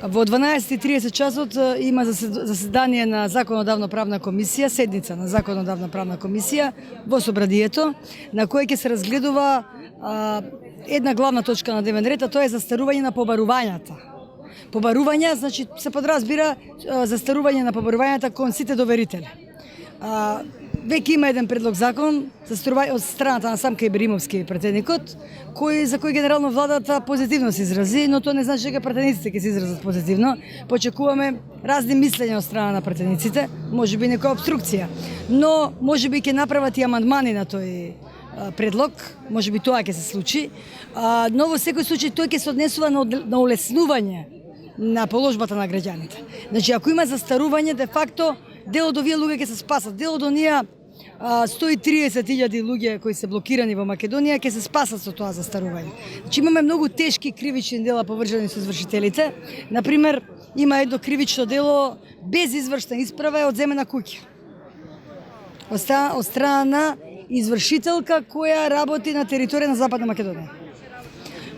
Во 12:30 часот има заседание на Законодавна правна комисија, седница на Законодавна правна комисија во Собранието, на кој ќе се разгледува една главна точка на дневен ред, а тоа е застарување на побарувањата. Побарување, значи се подразбира застарување на побарувањата кон сите доверители. Веќе има еден предлог закон од страната на Самка Иберимовски пратеникот, за кој генерално владата позитивно се изрази, но тоа не значи дека пратениците ќе се изразат позитивно. Почекуваме разни мислења од страна на пратениците, можеби некоја обструкција, но можеби ќе направат и амандмани на тој предлог, можеби тоа ќе се случи, но во секој случај тој ќе се однесува на улеснување на положбата на граѓаните. Значи, ако има застарување, де факто дел од овие луѓе ќе се спасат, дел од оние 130.000 луѓе кои се блокирани во Македонија ќе се спасат со тоа застарување. Значи, имаме многу тешки кривични дела поврзани со извршителите. Например, има едно кривично дело без извршна исправа е одземена куќа од страна на извршителка која работи на територија на Западна Македонија.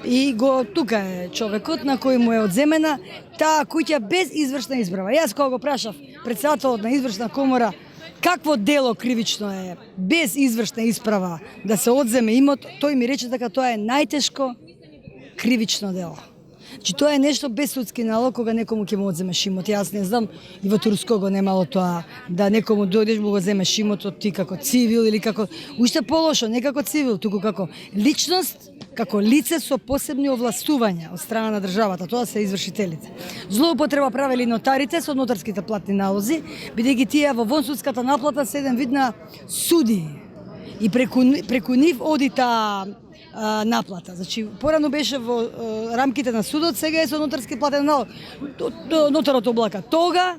И тука е човекот на кој му е одземена таа куќа без извршна исправа. Јас кога го прашав претседателот на извршна комора какво дело кривично е без извршна исправа да се одземе имот, тој ми рече дека тоа е најтешко кривично дело. Значи тоа е нешто без судски налог кога некому ќе му одземеш имот. Јас не знам, и во Турско го немало тоа, да некому дојдеш му го земеш имотот ти како цивил или како уште полошо, не како цивил, туку како личност, како лице со посебни овластувања од страна на државата, тоа се извршителите. Злоупотреба правели нотарите со нотарските платни налози, бидејќи тие во вонсудската наплата се еден вид на суди и преку нив оди таа наплата. Значи, порано беше во рамките на судот, сега е со нотарски платен налог. Нотарот облака тога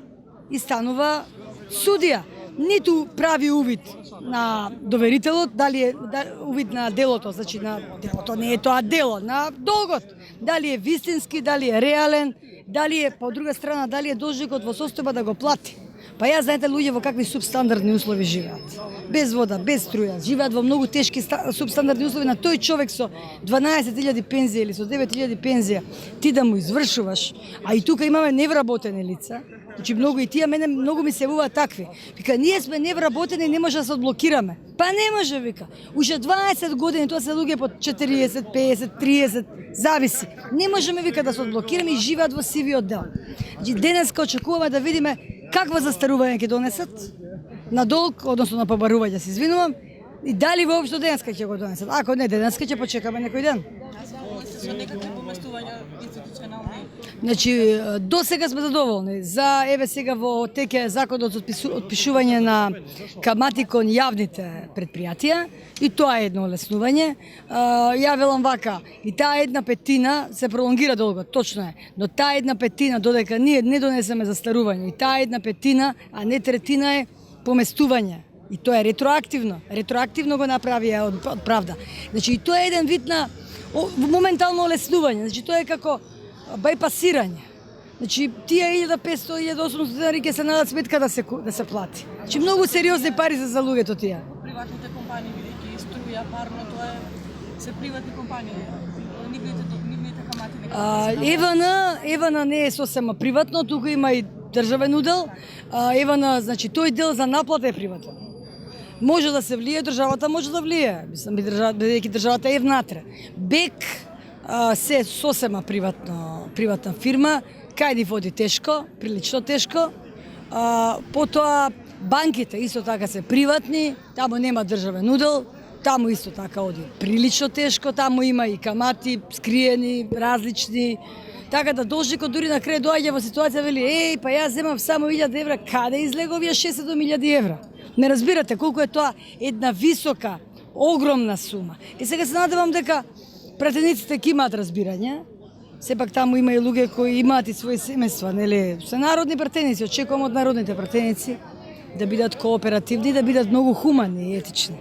и станува судија. Ниту прави увид на доверителот, дали е увид на делото, значи на делото не е тоа дело, на долгот. Дали е вистински, дали е реален, дали е, по друга страна, дали е должникот во состојба да го плати. Па ја знаете луѓе во какви субстандардни услови живеат. Без вода, без струја, живеат во многу тешки субстандардни услови. На тој човек со 12.000 пензија или со 9.000 пензија ти да му извршуваш, а и тука имаме невработени лица. Значи многу и тие мене многу ми се јавуваат такви. Вика, ние сме невработени и не може да се одблокираме. Па не може, вика. Уште 20 години, тоа се луѓе под 40, 50, 30, зависи. Не можеме, вика, да се одблокираме и живеат во сивиот дел. Значи денеска очекуваме да видиме какво застарување ќе донесат на долг, односно на побарување, се извинувам, и дали воопшто денеска ќе го донесат. Ако не денеска, ќе почекаме некој ден. Со некакви поместувања институционални? Значи, до сега сме задоволни. За еве сега во теке законот за отпишување на камати кон јавните предпријатија и тоа е едно олеснување. Ја велам вака, и таа 1/5 се пролонгира долгот, точно е, но таа 1/5 додека ние не донесеме застарување и таа 1/5, а не третина е поместување. И тоа е ретроактивно. Ретроактивно го направија од правда. Значи, и тоа е еден вид на моментално олеснување. Значи, тоа е како бајпасирање. Значи, тие 1500, 1800 денари ќе се надат сметка да се плати. Значи, многу сериозни пари за луѓето тие. Приватните компании, бидејќи струја, парно, тоа се приватни компании. Нивните камати не ЕВН не е сосема приватно, тука има и државен удел. ЕВН, значи, тој дел за наплата е приватен. Може да се влие, државата може да влие, бидејќи државата е внатре. БЕК се сосема приватна фирма, кај ни води тешко, прилично тешко. Потоа банките исто така се приватни, таму нема државен удел, таму исто така оди прилично тешко, таму има и камати скриени, различни. Така да должникот дури на крај доаѓа во ситуација вели, па јас земам само 1000 евра, каде излего овие 600.000 евра? Не разбирате колку е тоа една висока, огромна сума. И сега се надевам дека пратениците ќе имаат разбирање. Сепак таму има и луѓе кои имаат и своји семејства, нели? Се народни пратеници, очекувам од народните пратеници да бидат кооперативни, да бидат многу хумани и етични.